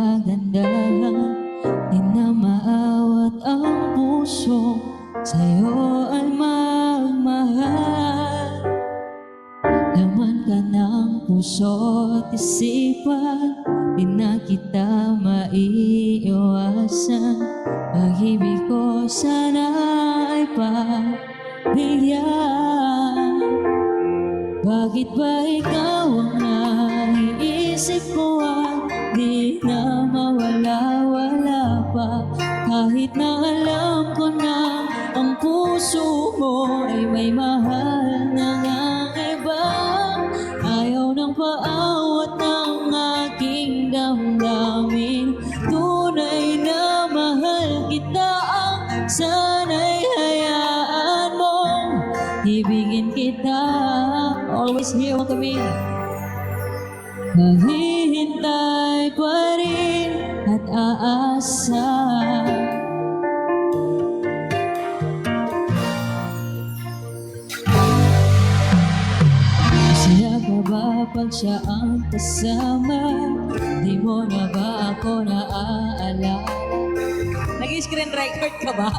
maganda, di na maawat ang puso, sa'yo ay magmahal. Laman ka ng puso't isipan, di na kita maiiwasan. Pag-ibig ko sana ay pagbigyan. Bakit ba ikaw ang naiisip ko at di na mawala-wala pa? Kahit na alam ko na ang puso mo ay may mahal na ngang iba. Ayaw ng paawat ng aking damdamin, tunay na mahal kita ang sana'y hayaan mong ibigin kita. Always here kami, maghihintay pa rin at aasa. Masaya ka ba pag siya ang kasama? Di mo na ba ako naaalala? Nag-screen record ka ba?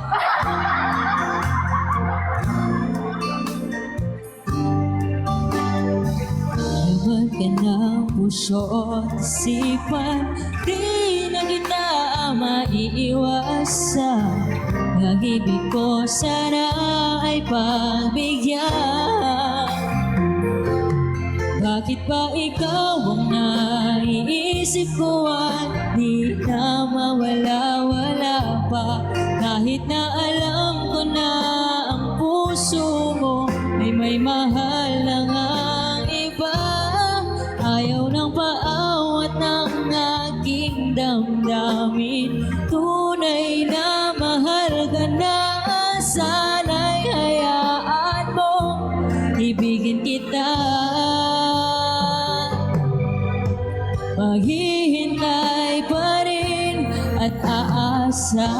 Laman ka ng puso at isipan, di na kita maiiwasan. Pag-ibig ko sana ay pagbigyan. Bakit ba ikaw ang naiisip ko at di na mawala-wala pa? Kahit na alam ko na ang puso mo ay may mahal na ngang iba. Ayaw ng paawat ng aking damdamin, tunay na mahal ka na. Sana'y hayaan mo ibigin kita. Maghihintay pa rin at aasa.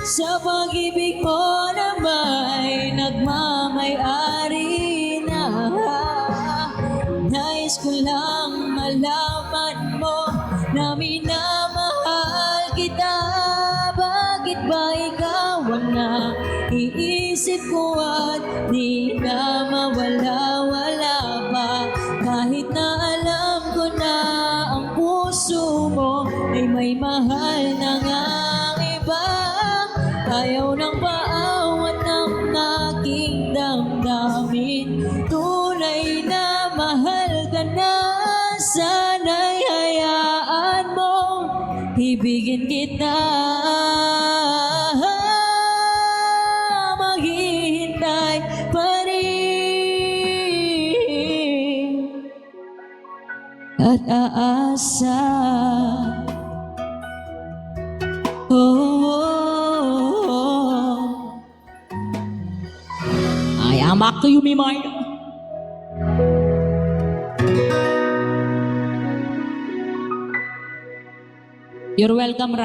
Sa pag-ibig mo na may nagmamay-ari na, nais ko lang malaman mo na minamahal kita. Bakit ba ikaw ang naiisip ko at di na mawala-wala pa? Kahit na alam ko na ang puso mo ay may mahal na ngang iba. Ayaw ng paawat ng aking damdamin, tunay na mahal ka na. Sana'y hayaan mo ibigin kita. Maghihintay pa rin at aasa. I am back to you, Mimay. You're welcome.